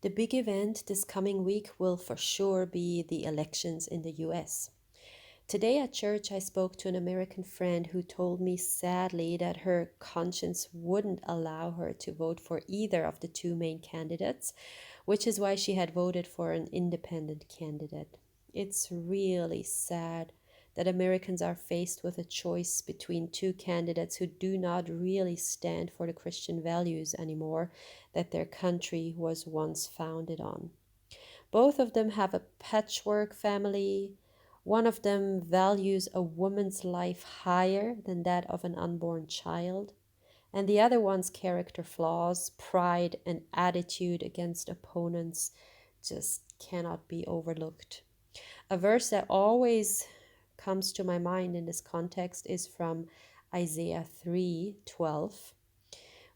The big event this coming week will for sure be the elections in the US. Today at church, I spoke to an American friend who told me sadly that her conscience wouldn't allow her to vote for either of the two main candidates, which is why she had voted for an independent candidate. It's really sad that Americans are faced with a choice between two candidates who do not really stand for the Christian values anymore that their country was once founded on. Both of them have a patchwork family. One of them values a woman's life higher than that of an unborn child. And the other one's character flaws, pride, and attitude against opponents just cannot be overlooked. A verse that always comes to my mind in this context is from Isaiah 3:12,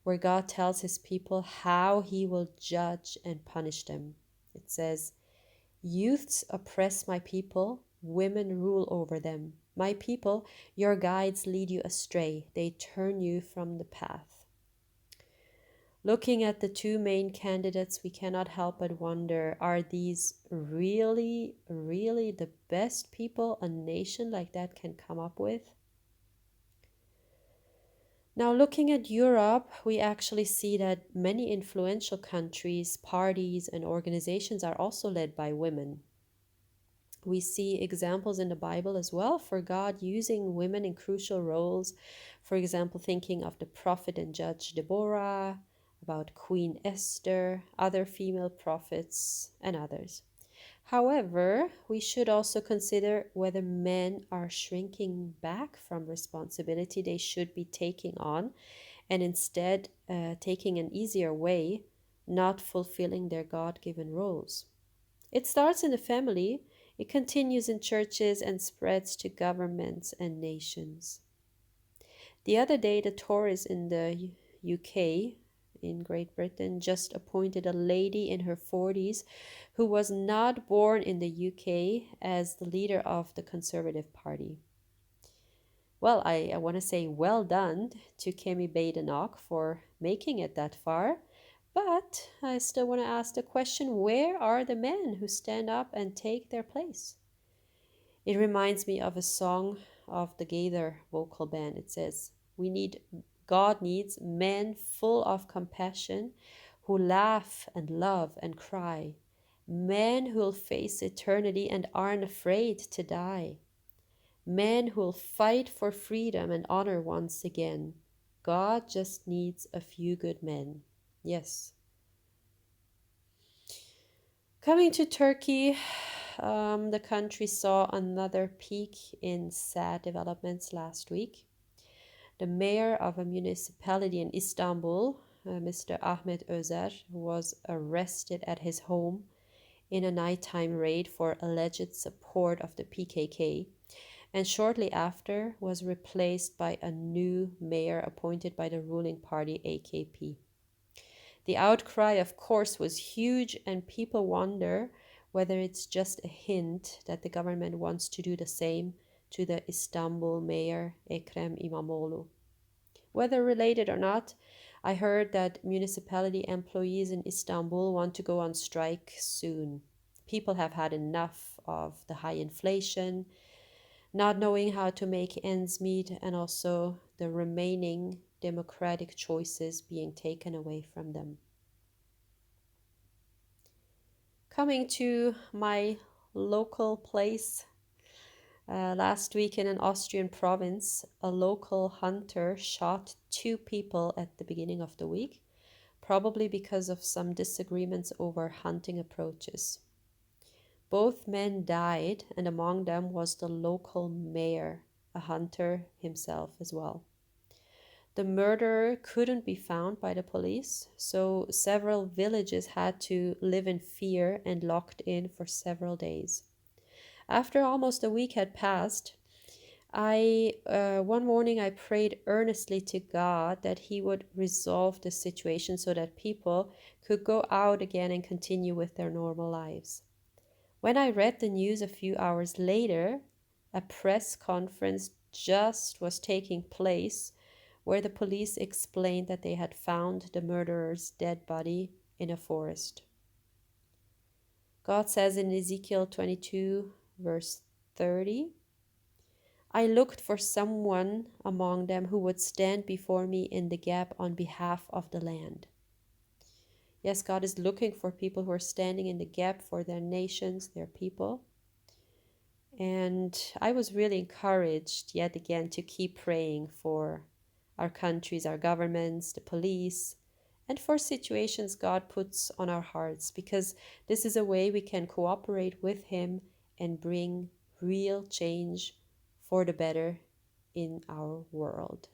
where God tells his people how he will judge and punish them. It says, "Youths oppress my people, women rule over them. My people, your guides lead you astray, they turn you from the path." Looking at the two main candidates, we cannot help but wonder, are these really, really the best people a nation like that can come up with? Now, looking at Europe, we actually see that many influential countries, parties, and organizations are also led by women. We see examples in the Bible as well for God using women in crucial roles. For example, thinking of the prophet and judge Deborah, about Queen Esther, other female prophets, and others. However, we should also consider whether men are shrinking back from responsibility they should be taking on and instead taking an easier way, not fulfilling their God given roles. It starts in the family, it continues in churches and spreads to governments and nations. The other day, the Tories in the UK, in Great Britain, just appointed a lady in her 40s who was not born in the UK as the leader of the Conservative Party. Well, I want to say well done to Kemi Badenoch for making it that far. But I still want to ask the question, where are the men who stand up and take their place? It reminds me of a song of the Gaither vocal band. It says, God needs men full of compassion who laugh and love and cry, men who'll face eternity and aren't afraid to die, men who'll fight for freedom and honor once again. God just needs a few good men. Yes. Coming to Turkey, the country saw another peak in sad developments last week. The mayor of a municipality in Istanbul, Mr. Ahmet Özer, was arrested at his home in a nighttime raid for alleged support of the PKK, and shortly after was replaced by a new mayor appointed by the ruling party AKP. The outcry, of course, was huge, and people wonder whether it's just a hint that the government wants to do the same to the Istanbul mayor Ekrem İmamoğlu. Whether related or not, I heard that municipality employees in Istanbul want to go on strike soon. People have had enough of the high inflation, not knowing how to make ends meet, and also the remaining democratic choices being taken away from them. Coming to my local place, last week in an Austrian province, a local hunter shot two people at the beginning of the week, probably because of some disagreements over hunting approaches. Both men died, and among them was the local mayor, a hunter himself as well. The murderer couldn't be found by the police, so several villages had to live in fear and locked in for several days. After almost a week had passed, one morning I prayed earnestly to God that He would resolve the situation so that people could go out again and continue with their normal lives. When I read the news a few hours later, a press conference just was taking place where the police explained that they had found the murderer's dead body in a forest. God says in Ezekiel 22, verse 30, I looked for someone among them who would stand before me in the gap on behalf of the land. Yes, God is looking for people who are standing in the gap for their nations, their people. And I was really encouraged yet again to keep praying for our countries, our governments, the police, and for situations God puts on our hearts, because this is a way we can cooperate with Him and bring real change for the better in our world.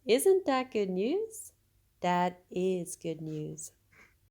Isn't that good news? That is good news.